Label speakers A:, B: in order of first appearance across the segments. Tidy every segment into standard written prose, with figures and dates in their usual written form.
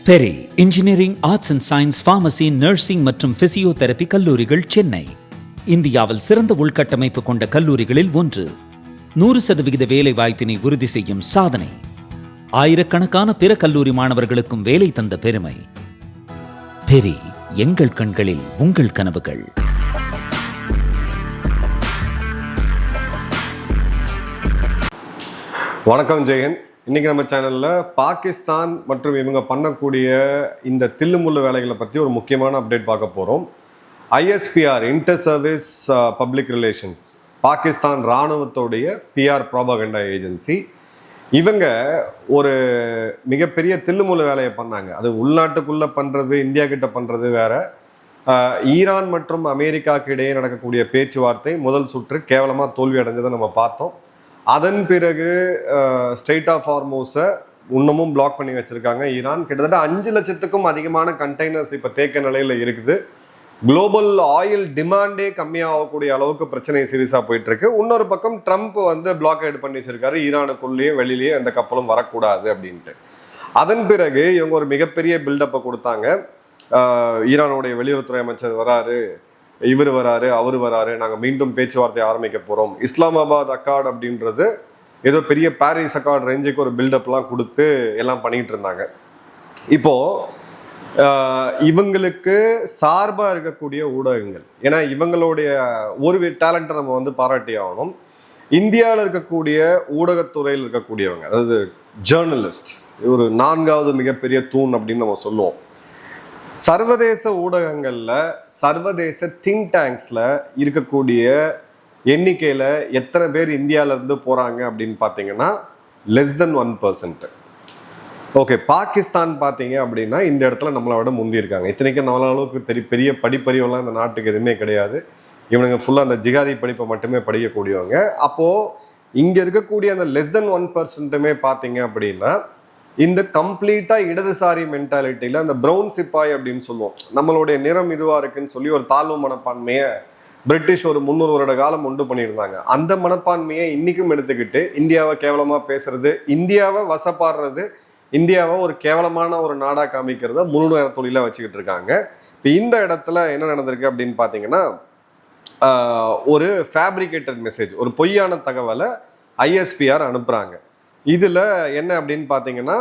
A: Peri engineering, arts and science, pharmacy, nursing மற்றும் physiotherapy கல்லூரிகள் சென்னை இந்தியாவில் சிறந்த உள்கட்டமைப்பு கொண்ட கல்லூரிகளில் ஒன்று. 100% வேலை வாய்ப்பினை உறுதி செய்யும் சாதனை. ஆயிரக்கணக்கான பிற கல்லூரி மாணவர்களுக்கும் வேலை தந்த பெருமை. பெரி, எங்கள் கண்களில் உங்கள் கனவுகள்.
B: வணக்கம் ஜெயன். இன்னைக்கு நம்ம சேனல்ல பாகிஸ்தான் மற்றும் இவங்க பண்ணக்கூடிய இந்த தில்லுமுள்ளு வேலைகளை பற்றி ஒரு முக்கியமான அப்டேட் பார்க்க போகிறோம். ISPR, inter service public relations, Pakistan இராணுவத்தோடைய பிஆர் ப்ராபகண்டா ஏஜென்சி. இவங்க ஒரு மிகப்பெரிய தில்லுமுள்ளு வேலையை பண்ணாங்க. அது உள்நாட்டுக்குள்ளே பண்ணுறது, இந்தியா கிட்ட பண்ணுறது வேற. ஈரான் மற்றும் அமெரிக்காவுக்கு இடையே நடக்கக்கூடிய பேச்சுவார்த்தை முதல் சுற்று கேவலமாக தோல்வி அடைஞ்சதை நம்ம பார்த்தோம். அதன் பிறகு ஸ்ட்ரெய்ட் ஆஃப் ஹார்மோஸை இன்னமும் பிளாக் பண்ணி வச்சுருக்காங்க ஈரான். கிட்டத்தட்ட 5 லட்சத்துக்கும் அதிகமான கண்டெய்னர்ஸ் இப்போ தேக்க நிலையில் இருக்குது. குளோபல் ஆயில் டிமாண்டே கம்மியாகக்கூடிய அளவுக்கு பிரச்சனை சீரியஸாக போயிட்டுருக்கு. இன்னொரு பக்கம் ட்ரம்ப் பிளாக்கேட் பண்ணி வச்சிருக்காரு, ஈரானுக்குள்ளேயும் வெளியிலேயே எந்த கப்பலும் வரக்கூடாது அப்படின்ட்டு. அதன் பிறகு இவங்க ஒரு மிகப்பெரிய பில்டப்பை கொடுத்தாங்க. ஈரானுடைய வெளியுறவுத்துறை அமைச்சர் வராரு, இவர் வராரு, அவர் வராரு, நாங்கள் மீண்டும் பேச்சுவார்த்தை ஆரம்பிக்க போகிறோம். இஸ்லாமாபாத் அக்கார்டு அப்படின்றது ஏதோ பெரிய பாரிஸ் அக்கார்டு ரேஞ்சுக்கு ஒரு பில்டப்லாம் கொடுத்து எல்லாம் பண்ணிக்கிட்டு இருந்தாங்க. இப்போது இவங்களுக்கு சார்பாக இருக்கக்கூடிய ஊடகங்கள், ஏன்னா இவங்களுடைய ஒரு டேலண்ட்டை நம்ம பாராட்டி ஆகணும். இந்தியாவில் இருக்கக்கூடிய ஊடகத்துறையில் இருக்கக்கூடியவங்க, அதாவது ஜேர்னலிஸ்ட், ஒரு 4வது மிகப்பெரிய தூண் அப்படின்னு நம்ம சொல்லுவோம். சர்வதேச ஊடகங்களில், சர்வதேச திங்க் டேங்க்ஸில் இருக்கக்கூடிய எண்ணிக்கையில் எத்தனை பேர் இந்தியாவிலேருந்து போகிறாங்க அப்படின்னு பார்த்தீங்கன்னா <1%. ஓகே, பாகிஸ்தான் பார்த்தீங்க அப்படின்னா இந்த இடத்துல நம்மளை விட முந்தி இருக்காங்க. இத்தனைக்கும் நம்மள அளவுக்கு பெரிய படிப்பறிவெல்லாம் இந்த நாட்டுக்கு எதுவுமே கிடையாது. இவனுங்க ஃபுல்லாக அந்த ஜிகாதி படிப்பை மட்டுமே படிக்கக்கூடியவங்க. அப்போது இங்கே இருக்கக்கூடிய அந்த <1%மே பார்த்தீங்க அப்படின்னா இந்த கம்ப்ளீட்டாக இடதுசாரி மென்டாலிட்டியில் அந்த ப்ரௌன் சிப்பாய் அப்படின்னு சொல்லுவோம். நம்மளுடைய நிறம் இதுவாக இருக்குன்னு சொல்லி ஒரு தாழ்வு மனப்பான்மையை பிரிட்டிஷ் ஒரு 300 வருட காலம் உண்டு பண்ணியிருந்தாங்க. அந்த மனப்பான்மையை இன்றைக்கும் எடுத்துக்கிட்டு இந்தியாவை கேவலமாக பேசுறது, இந்தியாவை வசப்பாடுறது, இந்தியாவை ஒரு கேவலமான ஒரு நாடாக காமிக்கிறத முழு நேர தொழிலாக வச்சுக்கிட்டு இருக்காங்க. இப்போ இந்த இடத்துல என்ன நடந்திருக்கு அப்படின்னு பார்த்தீங்கன்னா, ஒரு ஃபேப்ரிகேட்டட் மெசேஜ், ஒரு பொய்யான தகவலை ISPR அனுப்புகிறாங்க. இதில் என்ன அப்படின்னு பார்த்தீங்கன்னா,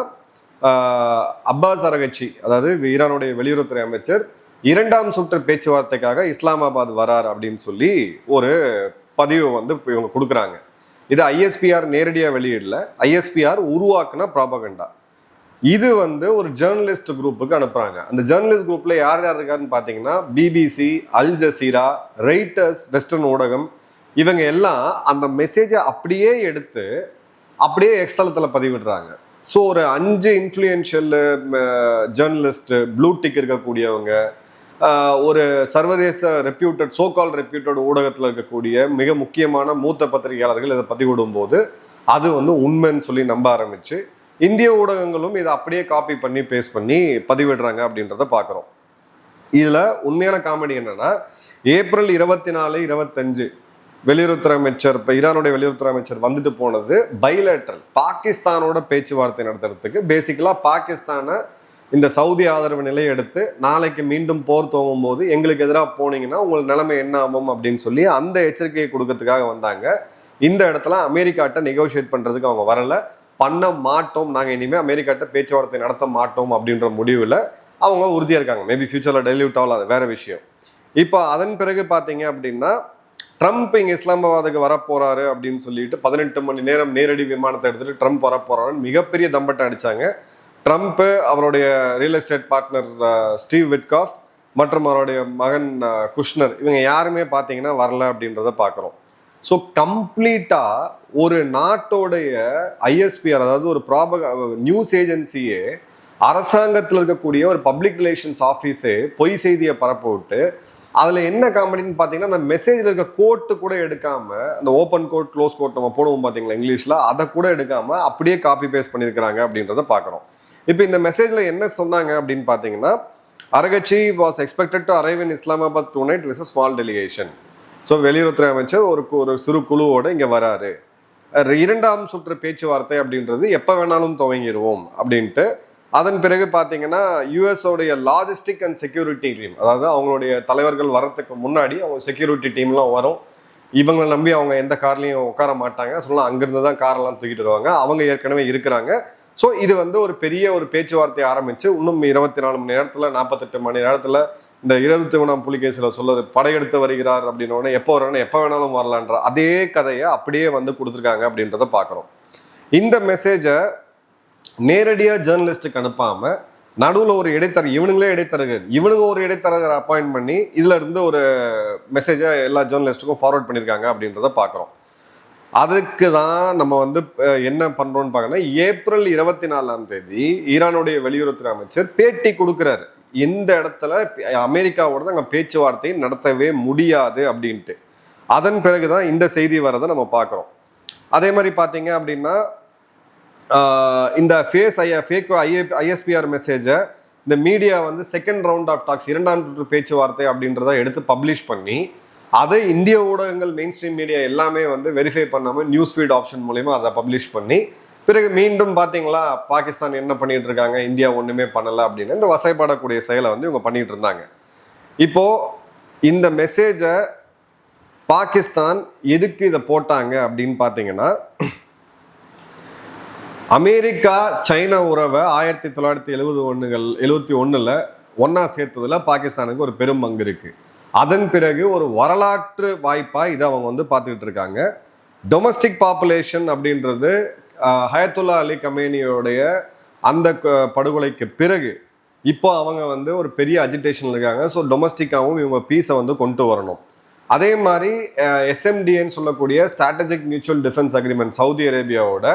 B: அப்பாஸ் அரகச்சி, அதாவது ஈரானுடைய வெளியுறவுத்துறை அமைச்சர், 2ஆம் சுற்று பேச்சுவார்த்தைக்காக இஸ்லாமாபாத் வரார் அப்படின்னு சொல்லி ஒரு பதிவு இவங்க கொடுக்குறாங்க. இது ISPR நேரடியாக வெளியிடல, ISPR உருவாக்குன ப்ராபகண்டா. இது ஒரு ஜேர்னலிஸ்ட் குரூப்புக்கு அனுப்புகிறாங்க. அந்த ஜேர்னலிஸ்ட் குரூப்பில் யார் யார் இருக்காருன்னு பார்த்தீங்கன்னா, BBC, அல் ஜசீரா, ரெய்ட்டர்ஸ், வெஸ்டர்ன் ஊடகம், இவங்க எல்லாம் அந்த மெசேஜை அப்படியே எடுத்து அப்படியே எக்ஸ்தலத்தில் பதிவிடுறாங்க. ஸோ ஒரு 5 இன்ஃப்ளூயன்ஷியல் ஜேர்னலிஸ்ட், ப்ளூ டிக் இருக்கக்கூடியவங்க, ஒரு சர்வதேச ரெப்யூட்டட், சோகால் ரெப்யூட்டட் ஊடகத்தில் இருக்கக்கூடிய மிக முக்கியமான மூத்த பத்திரிகையாளர்கள் இதை பதிவிடும் போது அது உண்மைன்னு சொல்லி நம்ப ஆரம்பிச்சு இந்திய ஊடகங்களும் இதை அப்படியே காப்பி பண்ணி பேஸ்ட் பண்ணி பதிவிடுறாங்க அப்படின்றத பார்க்குறோம். இதில் உண்மையான காமெடி என்னன்னா, ஏப்ரல் 24, 25 வெளியுறவுத்துறை அமைச்சர், இப்போ ஈரானுடைய வெளியுறவுத்துறை அமைச்சர் வந்துட்டு போனது பைலேட்ரல் பாகிஸ்தானோட பேச்சுவார்த்தை நடத்துறதுக்கு. பேசிக்கலாக பாகிஸ்தானை இந்த சவுதி ஆதரவு நிலையை எடுத்து நாளைக்கு மீண்டும் போர் துவங்கும் போது எங்களுக்கு எதிராக போனீங்கன்னா உங்களுக்கு நிலைமை என்ன ஆகும் அப்படின்னு சொல்லி அந்த எச்சரிக்கையை கொடுக்கறதுக்காக வந்தாங்க. இந்த இடத்துல அமெரிக்காட்ட நெகோஷியேட் பண்ணுறதுக்கு அவங்க வரலை. பண்ண மாட்டோம், நாங்கள் இனிமேல் அமெரிக்காட்ட பேச்சுவார்த்தை நடத்த மாட்டோம் அப்படின்ற முடிவில் அவங்க உறுதியாக இருக்காங்க. மேபி ஃபியூச்சரில் டெலிவர்ட் ஆகலாம், அது வேற விஷயம். இப்போ அதன் பிறகு பார்த்தீங்க அப்படின்னா, ட்ரம்ப் இங்கே இஸ்லாமாபாத்துக்கு வரப்போறாரு அப்படின்னு சொல்லிட்டு 18 மணி நேரம் நேரடி விமானத்தை எடுத்துட்டு ட்ரம்ப் வரப்போறாருன்னு மிகப்பெரிய தம்பட்டை அடிச்சாங்க. ட்ரம்ப், அவருடைய real estate partner Steve Witkoff மற்றும் அவருடைய மகன் குஷ்னர், இவங்க யாருமே பார்த்தீங்கன்னா வரல அப்படின்றத பார்க்குறோம். ஸோ கம்ப்ளீட்டாக ஒரு நாட்டோடைய ISPR, அதாவது ஒரு நியூஸ் ஏஜென்சியே, அரசாங்கத்தில் இருக்கக்கூடிய ஒரு பப்ளிக் ரிலேஷன்ஸ் ஆஃபீஸே பொய் செய்தியை பரப்ப விட்டு, அதில் என்ன காமெடின்னு பார்த்தீங்கன்னா, அந்த மெசேஜில் இருக்க கோட்டு கூட எடுக்காமல், அந்த ஓப்பன் கோட், க்ளோஸ் கோட் நம்ம போடுவோம் பார்த்தீங்களா இங்கிலீஷில், அதை கூட எடுக்காமல் அப்படியே காப்பி பேஸ்ட் பண்ணியிருக்கிறாங்க அப்படின்றத பார்க்குறோம். இப்போ இந்த மெசேஜில் என்ன சொன்னாங்க அப்படின்னு பார்த்தீங்கன்னா, Araghchi was expected to arrive in Islamabad tonight with small delegation. So வெளியுறவுத்துறை அமைச்சர் ஒரு சிறு குழுவோடு இங்கே வராரு. 2ஆம் சுற்று பேச்சுவார்த்தை அப்படின்றது எப்போ வேணாலும் துவங்கிடுவோம் அப்படின்ட்டு அதன் பிறகு பார்த்தீங்கன்னா யூஎஸோடைய லாஜிஸ்டிக் அண்ட் செக்யூரிட்டி டீம், அதாவது அவங்களுடைய தலைவர்கள் வரத்துக்கு முன்னாடி அவங்க செக்யூரிட்டி டீம்லாம் வரும். இவங்களை நம்பி அவங்க எந்த கார்லையும் உட்கார மாட்டாங்க. சொல்லலாம் அங்கிருந்து தான் காரெல்லாம் தூக்கிட்டு வருவாங்க. அவங்க ஏற்கனவே இருக்கிறாங்க. ஸோ இது வந்து ஒரு பெரிய ஒரு பேச்சுவார்த்தையை ஆரம்பிச்சு இன்னும் 24 மணி நேரத்தில் 48 மணி நேரத்தில் இந்த 23ஆம் புலிகேசில் சொல்லுறது படையெடுத்து வருகிறார் அப்படின்னோடனே எப்போ வரணும் எப்போ வேணாலும் வரலான்ற அதே கதையை அப்படியே வந்து கொடுத்துருக்காங்க அப்படின்றத பார்க்குறோம். இந்த மெசேஜை நேரடியாக ஜேர்னலிஸ்ட்டுக்கு அனுப்பாமல் நடுவில் ஒரு இடைத்தரகர், இவனுங்களே இடைத்தரகர், இவனுங்க ஒரு இடைத்தரகர் அப்பாயின்ட் பண்ணி இதில் இருந்து ஒரு மெசேஜை எல்லா ஜேர்னலிஸ்ட்டுக்கும் ஃபார்வர்ட் பண்ணியிருக்காங்க அப்படின்றத பார்க்குறோம். அதுக்கு தான் நம்ம வந்து என்ன பண்ணுறோன்னு பார்க்கணும்னா, ஏப்ரல் 24ஆம் தேதி ஈரானுடைய வெளியுறவுத்துறை அமைச்சர் பேட்டி கொடுக்குறாரு. இந்த இடத்துல அமெரிக்காவோட அங்கே பேச்சுவார்த்தை நடத்தவே முடியாது அப்படின்ட்டு. அதன் பிறகுதான் இந்த செய்தி வரதை நம்ம பார்க்குறோம். அதே மாதிரி பார்த்தீங்க அப்படின்னா இந்த ஃபேக் ஐஎஸ்பிஆர் மெசேஜை இந்த மீடியா வந்து செகண்ட் ரவுண்ட் ஆஃப் டாக்ஸ், 2ஆம் பேச்சுவார்த்தை அப்படின்றத எடுத்து பப்ளிஷ் பண்ணி அதை இந்திய ஊடகங்கள் மெயின் ஸ்ட்ரீம் மீடியா எல்லாமே வந்து வெரிஃபை பண்ணாமல் நியூஸ் ஃபீட் ஆப்ஷன் மூலயமா அதை பப்ளிஷ் பண்ணி பிறகு மீண்டும் பார்த்தீங்களா பாகிஸ்தான் என்ன பண்ணிட்டு இருக்காங்க, இந்தியா ஒன்றுமே பண்ணலை அப்படின்னு இந்த வசைப்படக்கூடிய செயலை வந்து இவங்க பண்ணிட்டு இருந்தாங்க. இப்போ இந்த மெசேஜை பாகிஸ்தான் எதுக்கு இதை போட்டாங்க அப்படின்னு பார்த்தீங்கன்னா, அமெரிக்கா சைனா உறவை 1971 ஒன்னா சேர்த்ததுல பாகிஸ்தானுக்கு ஒரு பெரும் பங்கு இருக்கு. அதன் பிறகு ஒரு வரலாற்று வாய்ப்பா இதை அவங்க வந்து பார்த்துக்கிட்டு இருக்காங்க. டொமஸ்டிக் பாப்புலேஷன் அப்படின்றது ஹயத்துல்லா அலி கமேனியோடைய அந்த படுகொலைக்கு பிறகு இப்போ அவங்க வந்து ஒரு பெரிய அஜிடேஷன்ல இருக்காங்க. ஸோ டொமஸ்டிக்காகவும் இவங்க பீஸை வந்து கொண்டு வரணும். அதே மாதிரி எஸ்எம்டின்னு சொல்லக்கூடிய strategic mutual defence agreement Saudi அரேபியாவோட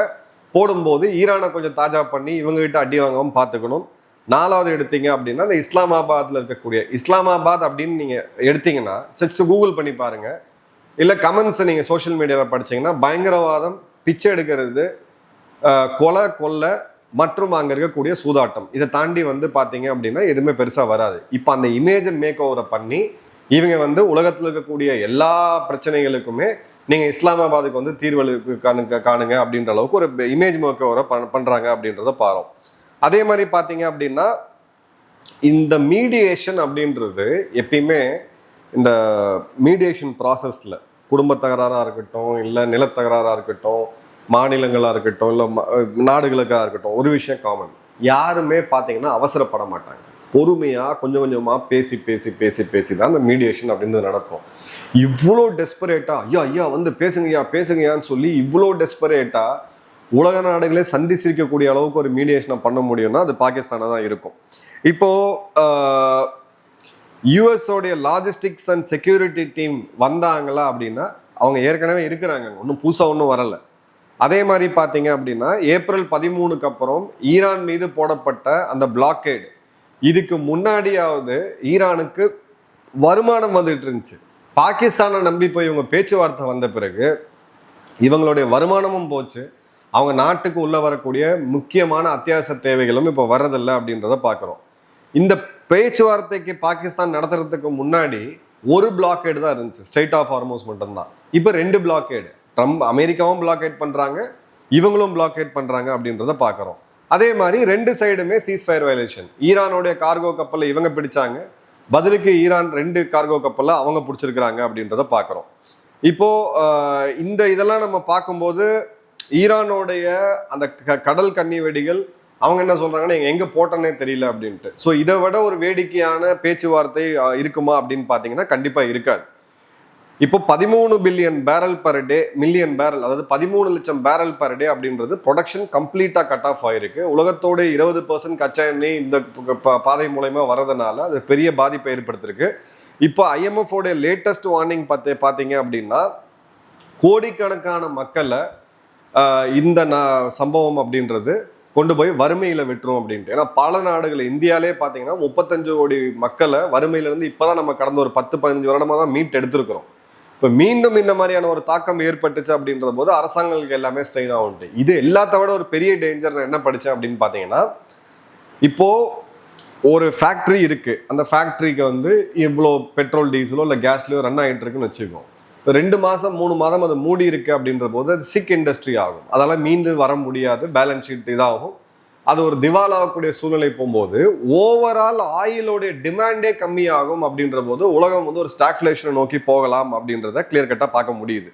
B: போடும்போது ஈரானை கொஞ்சம் தாஜா பண்ணி இவங்ககிட்ட அடி வாங்காமல் பார்த்துக்கணும். 4வது எடுத்தீங்க அப்படின்னா இந்த இஸ்லாமாபாத்ல இருக்கக்கூடிய இஸ்லாமாபாத் அப்படின்னு நீங்க எடுத்தீங்கன்னா ஜஸ்ட் கூகுள் பண்ணி பாருங்க, இல்லை கமெண்ட்ஸை நீங்க சோஷியல் மீடியாவில் படிச்சீங்கன்னா பயங்கரவாதம், பிச்சை எடுக்கிறது, கொலை மற்றும் அங்கே இருக்கக்கூடிய சூதாட்டம், இதை தாண்டி வந்து பார்த்தீங்க அப்படின்னா எதுவுமே பெருசாக வராது. இப்போ அந்த இமேஜை மேக் ஓவரை பண்ணி இவங்க வந்து உலகத்தில் இருக்கக்கூடிய எல்லா பிரச்சனைகளுக்குமே நீங்கள் இஸ்லாமாபாத்துக்கு வந்து தீர்வு காணுங்க அப்படின்ற அளவுக்கு ஒரு இமேஜ் மேக் ஓவரை பண்ணுறாங்க அப்படின்றத பாரோம். அதே மாதிரி பார்த்தீங்க அப்படின்னா இந்த மீடியேஷன் அப்படின்றது எப்பயுமே இந்த மீடியேஷன் ப்ராசஸில் குடும்ப தகராறாக இருக்கட்டும், இல்லை நிலத்தகராறாக இருக்கட்டும், மாநிலங்களாக இருக்கட்டும், இல்லை நாடுகளுக்காக இருக்கட்டும், ஒரு விஷயம் காமன், யாருமே பார்த்தீங்கன்னா அவசரப்பட மாட்டாங்க. பொறுமையாக கொஞ்சம் கொஞ்சமாக பேசி பேசி பேசி பேசி தான் இந்த மீடியேஷன் அப்படின்றது நடக்கும். இவ்வளோ டெஸ்பரேட்டாக ஐயா வந்து பேசுங்கயான்னு சொல்லி இவ்வளோ டெஸ்பரேட்டாக உலக நாடுகளே சந்தி சிரிக்கக்கூடிய அளவுக்கு ஒரு மீடியேஷனை பண்ண முடியும்னா அது பாகிஸ்தானை தான் இருக்கும். இப்போ யூஎஸோடைய லாஜிஸ்டிக்ஸ் அண்ட் செக்யூரிட்டி டீம் வந்தாங்களா அப்படின்னா அவங்க ஏற்கனவே இருக்கிறாங்க, ஒன்றும் புதுசாக ஒன்றும் வரலை. அதே மாதிரி பார்த்தீங்க அப்படின்னா ஏப்ரல் 13க்கு அப்புறம் ஈரான் மீது போடப்பட்ட அந்த பிளாக்கேடு, இதுக்கு முன்னாடியாவது ஈரானுக்கு வருமானம் வந்துட்டு இருந்துச்சு. பாகிஸ்தானை நம்பி போய் இவங்க பேச்சுவார்த்தை வந்த பிறகு இவங்களுடைய வருமானமும் போச்சு. அவங்க நாட்டுக்கு உள்ள வரக்கூடிய முக்கியமான அத்தியாவசிய தேவைகளும் இப்போ வர்றதில்லை அப்படின்றத பார்க்குறோம். இந்த பேச்சுவார்த்தைக்கு பாகிஸ்தான் நடத்துறதுக்கு முன்னாடி ஒரு பிளாக்கேடு தான் இருந்துச்சு, ஸ்ட்ரெயிட் ஆஃப் ஹார்மோஸ் மட்டும்தான். இப்போ 2 பிளாக்கேடு, அமெரிக்காவும் பிளாக்கேட் பண்ணுறாங்க, இவங்களும் பிளாக்கேட் பண்ணுறாங்க அப்படின்றத பார்க்குறோம். அதே மாதிரி 2 சைடுமே சீஸ்ஃபயர் வயலேஷன். ஈரானுடைய கார்கோ கப்பலை இவங்க பிடிச்சாங்க, பதிலுக்கு ஈரான் 2 கார்கோ கப்பலை அவங்க பிடிச்சிருக்கிறாங்க அப்படின்றத பார்க்குறோம். இப்போ இந்த இதெல்லாம் நம்ம பார்க்கும்போது ஈரானோடைய அந்த கடல் கன்னி வெடிகள் அவங்க என்ன சொல்றாங்கன்னா எங்க போட்டனே தெரியல அப்படின்ட்டு. ஸோ இதை விட ஒரு வேடிக்கையான பேச்சுவார்த்தை இருக்குமா அப்படின்னு பார்த்தீங்கன்னா கண்டிப்பா இருக்காது. இப்போ 13 billion barrel per day, million barrel, அதாவது 13 லட்சம் பேரல் பர் டே அப்படின்றது ப்ரொடக்ஷன் கம்ப்ளீட்டா கட் ஆஃப் ஆயிருக்கு. உலகத்தோட 20% கச்சா எண்ணெய் இந்த பாதை மூலயமா வரதுனால அது பெரிய பாதிப்பை ஏற்படுத்திருக்கு. இப்போ IMF உடைய லேட்டஸ்ட் வார்னிங் பார்த்தீங்க அப்படின்னா கோடிக்கணக்கான மக்களை இந்த சம்பவம் அப்படின்றது கொண்டு போய் வறுமையில விட்டுரும் அப்படின்ட்டு. ஏன்னா பல நாடுகள், இந்தியாலே பார்த்தீங்கன்னா 35 கோடி மக்களை வறுமையிலிருந்து இப்போதான் நம்ம கடந்த ஒரு 10-15 வருடமா தான் மீட் எடுத்திருக்கிறோம். இப்போ மீண்டும் இந்த மாதிரியான ஒரு தாக்கம் ஏற்பட்டுச்சு அப்படின்ற போது அரசாங்கங்களுக்கு எல்லாமே ஸ்ட்ரெயின் ஆகும்ட்டு. இது எல்லாத்த விட ஒரு பெரிய டேஞ்சர் நான் என்ன படித்தேன் அப்படின்னு பார்த்தீங்கன்னா, இப்போ ஒரு ஃபேக்ட்ரி இருக்கு, அந்த ஃபேக்ட்ரிக்கு வந்து இவ்வளோ பெட்ரோல் டீசலோ இல்லை கேஸ்லையோ ரன் ஆகிட்டு இருக்குன்னு வச்சுக்கோம். இப்போ 2 மாதம் 3 மாதம் அது மூடி இருக்கு அப்படின்ற போது அது சிக் இண்டஸ்ட்ரி ஆகும். அதெல்லாம் மீண்டும் வர முடியாது, பேலன்ஸ் ஷீட் இதாகும். அது ஒரு திவாலாகக்கூடிய சூழ்நிலை போகும்போது ஓவரால் ஆயிலோடைய டிமாண்டே கம்மியாகும் அப்படின்ற போது உலகம் வந்து ஒரு ஸ்டாக்ஃபிளேஷனை நோக்கி போகலாம் அப்படின்றத கிளியர் கட்டாக பார்க்க முடியுது.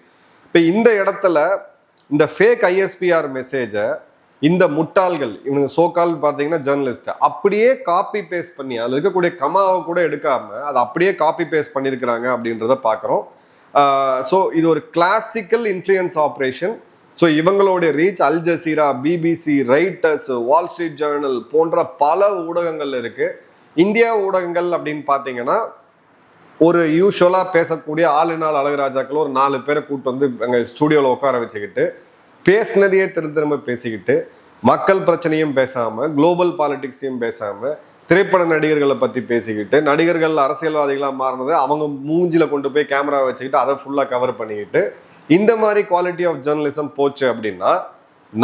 B: இப்போ இந்த இடத்துல இந்த ஃபேக் ஐஎஸ்பிஆர் மெசேஜை இந்த முட்டாள்கள் இவனுங்க சோகால் பார்த்தீங்கன்னா ஜேர்னலிஸ்ட் அப்படியே காப்பி பேஸ்ட் பண்ணி அதில் இருக்கக்கூடிய கமாவை கூட எடுக்காம அதை அப்படியே காப்பி பேஸ்ட் பண்ணியிருக்கிறாங்க அப்படின்றத பார்க்குறோம். ஸோ இது ஒரு கிளாசிக்கல் இன்ஃப்ளூயன்ஸ் ஆப்ரேஷன். ஸோ இவங்களுடைய reach Al Jazeera, BBC, Reuters, Wall Street Journal போன்ற பல ஊடகங்கள் இருக்கு. இந்தியா ஊடகங்கள் அப்படின்னு பார்த்தீங்கன்னா ஒரு யூஸ்வலாக பேசக்கூடிய ஆளுநாள் அழகுராஜாக்கள் ஒரு 4 பேரை கூப்பிட்டு வந்து எங்கள் ஸ்டூடியோவில் உட்கார வச்சுக்கிட்டு பேசினதையே திரும்ப பேசிக்கிட்டு மக்கள் பிரச்சனையும் பேசாமல் குளோபல் பாலிடிக்ஸையும் பேசாமல் திரைப்பட நடிகர்களை பற்றி பேசிக்கிட்டு நடிகர்கள் அரசியல்வாதிகளாக மாறினது அவங்க மூஞ்சில கொண்டு போய் கேமரா வச்சுக்கிட்டு அதை ஃபுல்லாக கவர் பண்ணிக்கிட்டு இந்த மாதிரி குவாலிட்டி ஆஃப் ஜேர்னலிசம் போச்சு அப்படின்னா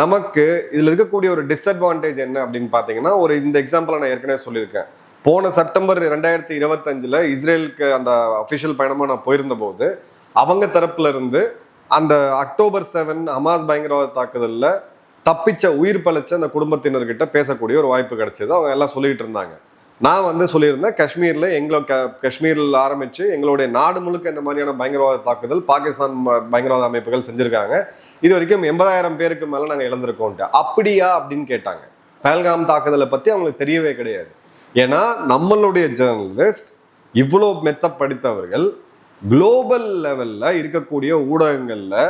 B: நமக்கு இதில் இருக்கக்கூடிய ஒரு டிஸ்அட்வான்டேஜ் என்ன அப்படின்னு பார்த்தீங்கன்னா ஒரு இந்த எக்ஸாம்பிளை நான் ஏற்கனவே சொல்லியிருக்கேன். போன செப்டம்பர் 2025 இஸ்ரேலுக்கு அந்த அஃபிஷியல் பயணமாக நான் போயிருந்த போது அவங்க தரப்புல இருந்து அந்த அக்டோபர் 7 ஹமாஸ் பயங்கரவாத தாக்குதலில் தப்பிச்ச உயிர் பழைச்ச அந்த குடும்பத்தினர்கிட்ட பேசக்கூடிய ஒரு வாய்ப்பு கிடைச்சது. அவங்க எல்லாம் சொல்லிட்டு இருந்தாங்க. நான் வந்து சொல்லியிருந்தேன் காஷ்மீரில் காஷ்மீரில் ஆரம்பித்து எங்களுடைய நாடு முழுக்க இந்த மாதிரியான பயங்கரவாத தாக்குதல் பாகிஸ்தான் பயங்கரவாத அமைப்புகள் செஞ்சுருக்காங்க. இது வரைக்கும் 80,000 பேருக்கு மேலே நாங்கள் இழந்திருக்கோன்ட்டு. அப்படியா அப்படின்னு கேட்டாங்க. பஹல்காம் தாக்குதலை பற்றி அவங்களுக்கு தெரியவே கிடையாது. ஏன்னா நம்மளுடைய ஜேர்னலிஸ்ட் இவ்வளோ மெத்த படித்தவர்கள் குளோபல் லெவலில் இருக்கக்கூடிய ஊடகங்களில்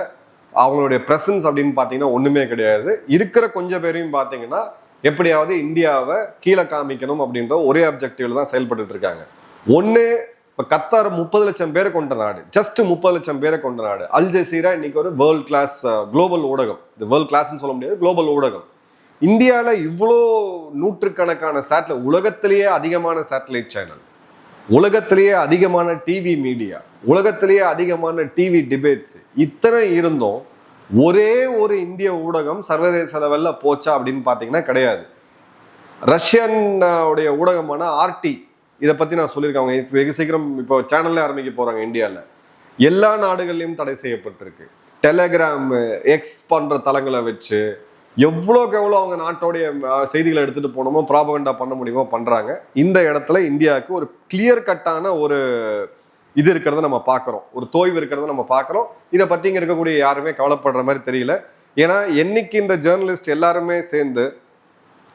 B: அவங்களுடைய ப்ரெசன்ஸ் அப்படின்னு பார்த்தீங்கன்னா ஒன்றுமே கிடையாது. இருக்கிற கொஞ்சம் பேரையும் பார்த்தீங்கன்னா எப்படியாவது இந்தியாவை கீழே காமிக்கணும் அப்படின்ற ஒரே அப்ஜெக்டிவ்ல தான் செயல்பட்டு இருக்காங்க. ஒன்று இப்போ கத்தார் 30 லட்சம் பேரை கொண்ட நாடு, ஜஸ்ட் 30 லட்சம் பேரை கொண்ட நாடு. அல் ஜசீரா இன்னைக்கு ஒரு வேர்ல்ட் கிளாஸ் குளோபல் ஊடகம். இது வேர்ல்ட் கிளாஸ்ன்னு சொல்ல முடியாது, குளோபல் ஊடகம். இந்தியாவில் இவ்வளோ நூற்றுக்கணக்கான உலகத்திலேயே அதிகமான சேட்டலைட் சேனல், உலகத்திலேயே அதிகமான டிவி மீடியா, உலகத்திலேயே அதிகமான டிவி டிபேட்ஸ் இத்தனை இருந்தும் ஒரே ஒரு இந்திய ஊடகம் சர்வதேச லெவலில் போச்சா அப்படின்னு பார்த்தீங்கன்னா கிடையாது. ரஷ்யன் உடைய ஊடகமான ஆர்டி இதை பற்றி நான் சொல்லியிருக்கேன். அவங்க வெகு சீக்கிரம் இப்போ சேனல்ல ஆரம்பிக்க போகிறாங்க. இந்தியாவில் எல்லா நாடுகள்லையும் தடை செய்யப்பட்டிருக்கு. டெலகிராம், எக்ஸ் போன்ற தளங்களை வச்சு எவ்வளோக்கு எவ்வளோ அவங்க நாட்டோடைய செய்திகளை எடுத்துகிட்டு போனோமோ ப்ராபகண்டா பண்ண முடியுமோ பண்ணுறாங்க. இந்த இடத்துல இந்தியாவுக்கு ஒரு கிளியர் கட்டான ஒரு இது இருக்கிறத நம்ம பார்க்குறோம், ஒரு தோய்வு இருக்கிறத நம்ம பார்க்குறோம். இதை பற்றி இங்கே இருக்கக்கூடிய யாருமே கவலைப்படுற மாதிரி தெரியல. ஏன்னா என்னைக்கு இந்த ஜேர்னலிஸ்ட் எல்லாருமே சேர்ந்து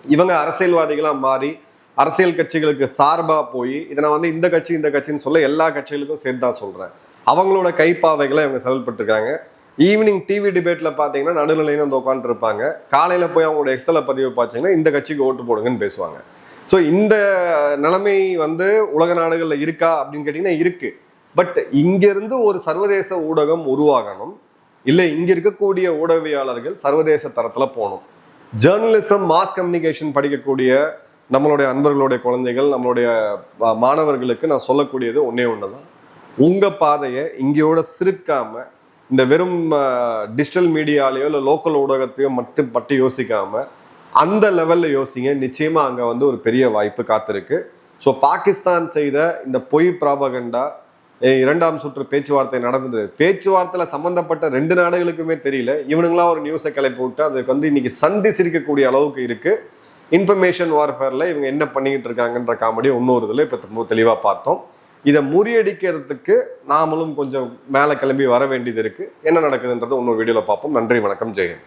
B: இவங்க அரசியல்வாதிகளாக மாறி அரசியல் கட்சிகளுக்கு சார்பாக போய் இதை நான் வந்து இந்த கட்சி இந்த கட்சின்னு சொல்ல எல்லா கட்சிகளுக்கும் சேர்த்து தான் சொல்கிறேன். அவங்களோட கைப்பாவைகளை இவங்க செயல்பட்டுருக்காங்க. ஈவினிங் டிவி டிபேட்ல பார்த்தீங்கன்னா நடுநிலைன்னு வந்து உட்காந்துட்டு இருப்பாங்க. காலையில் போய் அவங்களோட எக்ஸல பதிவு பார்த்தீங்கன்னா இந்த கட்சிக்கு ஓட்டு போடுங்கன்னு பேசுவாங்க. ஸோ இந்த நிலைமை வந்து உலக நாடுகளில் இருக்கா அப்படின்னு கேட்டிங்கன்னா இருக்கு. பட் இங்கிருந்து ஒரு சர்வதேச ஊடகம் உருவாகணும், இல்லை இங்கே இருக்கக்கூடிய ஊடகவியாளர்கள் சர்வதேச தரத்தில் போகணும். ஜேர்னலிசம், மாஸ் கம்யூனிகேஷன் படிக்கக்கூடிய நம்மளுடைய அன்பர்களுடைய குழந்தைகள், நம்மளுடைய மாணவர்களுக்கு நான் சொல்லக்கூடியது ஒன்றே ஒன்று தான். உங்கள் பாதையை இங்கேயோட சிறுக்காம இந்த வெறும் டிஜிட்டல் மீடியாலேயோ இல்லை லோக்கல் ஊடகத்தையோ மட்டும் பற்றி யோசிக்காம அந்த லெவலில் யோசிங்க. நிச்சயமாக அங்கே வந்து ஒரு பெரிய வாய்ப்பு காத்திருக்கு. ஸோ பாகிஸ்தான் செய்த இந்த பொய் ப்ராபகண்டா 2ஆம் சுற்று பேச்சுவார்த்தை நடந்தது. பேச்சுவார்த்தையில் சம்மந்தப்பட்ட 2 நாடுகளுக்குமே தெரியல. இவனுங்களாம் ஒரு நியூஸை கிளப்பி விட்டு அதுக்கு வந்து இன்னைக்கு சந்தி சிரிக்கக்கூடிய அளவுக்கு இருக்கு. இன்ஃபர்மேஷன் வார்ஃபேரில் இவங்க என்ன பண்ணிக்கிட்டு இருக்காங்கன்ற காமெடி இன்னொரு இதில் இப்போ தெளிவாக பார்த்தோம். இதை முறியடிக்கிறதுக்கு நாமளும் கொஞ்சம் மேலே கிளம்பி வர வேண்டியது இருக்கு. என்ன நடக்குதுன்றதை இன்னொரு வீடியோவில் பார்ப்போம். நன்றி, வணக்கம், ஜெயன்.